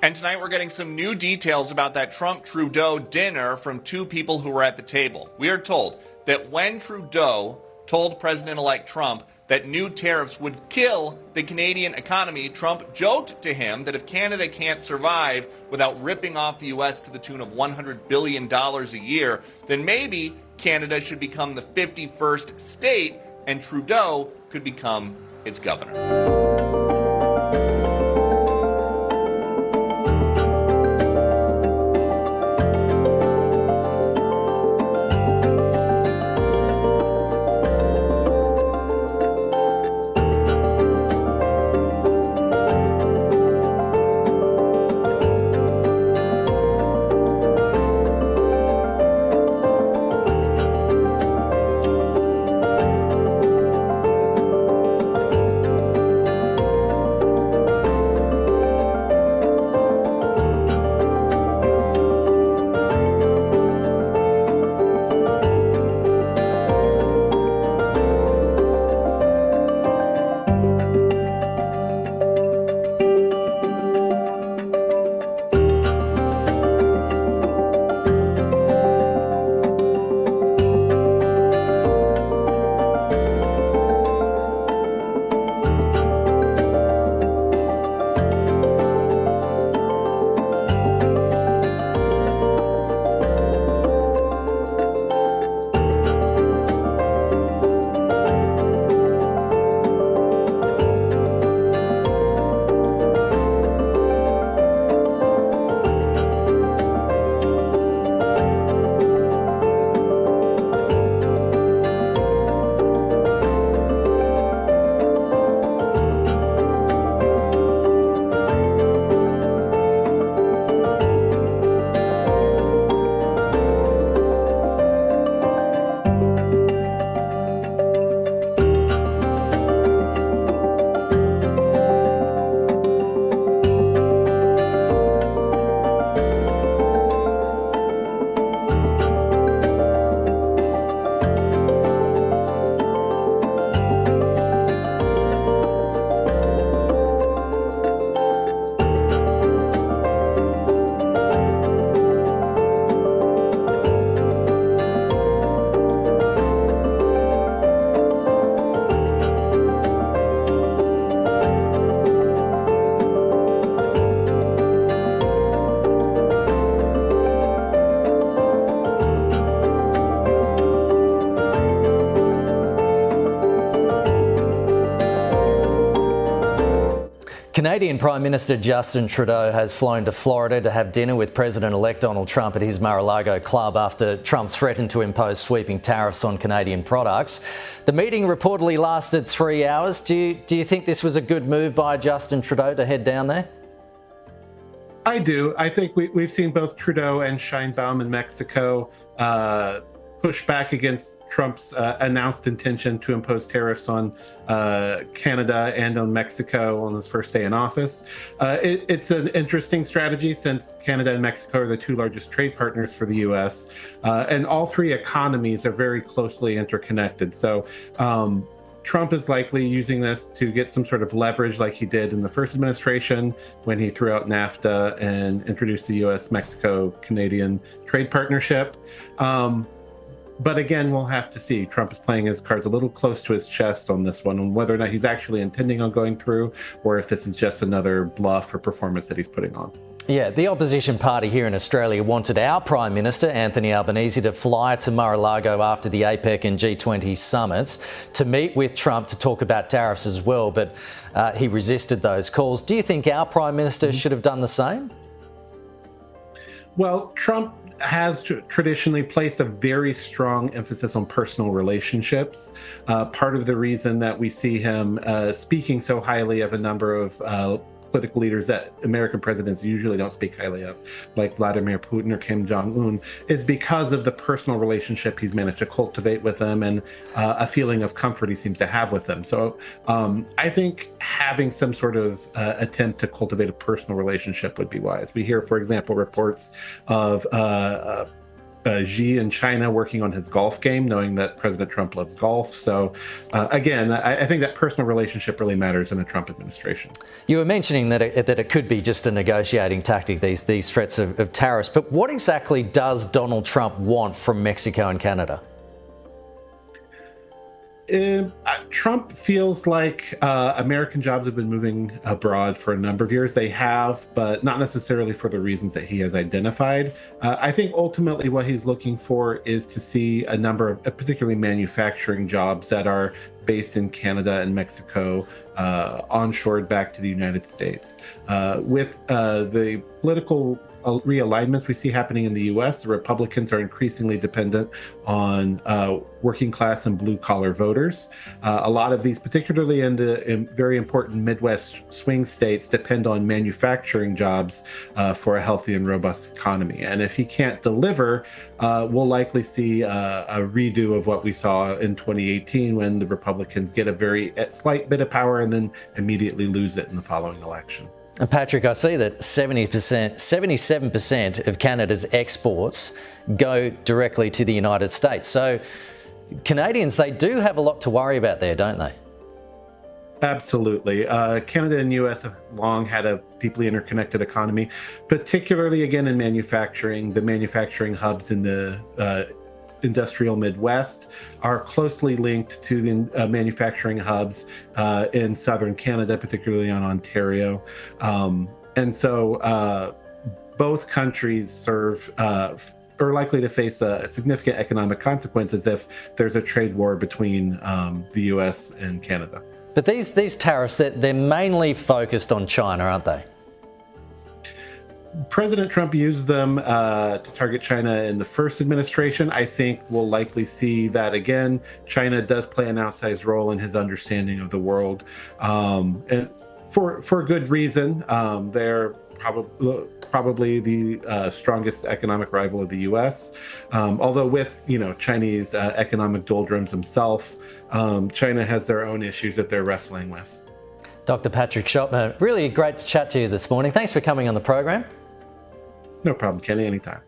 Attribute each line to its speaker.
Speaker 1: And tonight we're getting some new details about that Trump-Trudeau dinner from two people who were at the table. We are told that when Trudeau told President-elect Trump that new tariffs would kill the Canadian economy, Trump joked to him that if Canada can't survive without ripping off the U.S. to the tune of $100 billion a year, then maybe Canada should become the 51st state and Trudeau could become its governor.
Speaker 2: Canadian Prime Minister Justin Trudeau has flown to Florida to have dinner with President-elect Donald Trump at his Mar-a-Lago club after Trump's threatened to impose sweeping tariffs on Canadian products. The meeting reportedly lasted 3 hours. Do you think this was a good move by Justin Trudeau to head down there?
Speaker 3: I do. I think we've seen both Trudeau and Sheinbaum in Mexico push back against Trump's announced intention to impose tariffs on Canada and on Mexico on his first day in office. It's an interesting strategy since Canada and Mexico are the two largest trade partners for the U.S. And all three economies are very closely interconnected. So Trump is likely using this to get some sort of leverage like he did in the first administration when he threw out NAFTA and introduced the U.S.-Mexico-Canadian trade partnership. But again, we'll have to see. Trump is playing his cards a little close to his chest on this one, on whether or not he's actually intending on going through, or if this is just another bluff or performance that he's putting on.
Speaker 2: Yeah, the opposition party here in Australia wanted our Prime Minister, Anthony Albanese, to fly to Mar-a-Lago after the APEC and G20 summits to meet with Trump to talk about tariffs as well, but he resisted those calls. Do you think our Prime Minister should have done the same?
Speaker 3: Well, Trump has traditionally placed a very strong emphasis on personal relationships. Part of the reason that we see him speaking so highly of a number of political leaders that American presidents usually don't speak highly of, like Vladimir Putin or Kim Jong-un, is because of the personal relationship he's managed to cultivate with them and a feeling of comfort he seems to have with them. So I think having some sort of attempt to cultivate a personal relationship would be wise. We hear, for example, reports of Xi in China working on his golf game, knowing that President Trump loves golf. So again, I think that personal relationship really matters in a Trump administration.
Speaker 2: You were mentioning that it could be just a negotiating tactic, these threats of tariffs. But what exactly does Donald Trump want from Mexico and Canada?
Speaker 3: Trump feels like American jobs have been moving abroad for a number of years. They have, but not necessarily for the reasons that he has identified. I think ultimately what he's looking for is to see a number of particularly manufacturing jobs that are based in Canada and Mexico onshored back to the United States. With the political realignments we see happening in the U.S., the Republicans are increasingly dependent on working class and blue collar voters. A lot of these, particularly in the very important Midwest swing states, depend on manufacturing jobs for a healthy and robust economy. And if he can't deliver, we'll likely see a redo of what we saw in 2018 when the Republicans get a slight bit of power and then immediately lose it in the following election.
Speaker 2: And Patrick, I see that 77% of Canada's exports go directly to the United States. So Canadians, they do have a lot to worry about there, don't they?
Speaker 3: Absolutely. Canada and U.S. have long had a deeply interconnected economy, particularly, again, in manufacturing. The manufacturing hubs in the industrial Midwest are closely linked to the manufacturing hubs in southern Canada, particularly on Ontario. And so both countries are likely to face significant economic consequences if there's a trade war between the U.S. and Canada.
Speaker 2: But these tariffs, they're mainly focused on China, aren't they?
Speaker 3: President Trump used them to target China in the first administration. I think we'll likely see that again. China does play an outsized role in his understanding of the world, and for good reason. They're probably the strongest economic rival of the U.S. Although with Chinese economic doldrums themselves, China has their own issues that they're wrestling with.
Speaker 2: Dr. Patrick Schottmer, really great to chat to you this morning. Thanks for coming on the program.
Speaker 3: No problem, Kenny, anytime.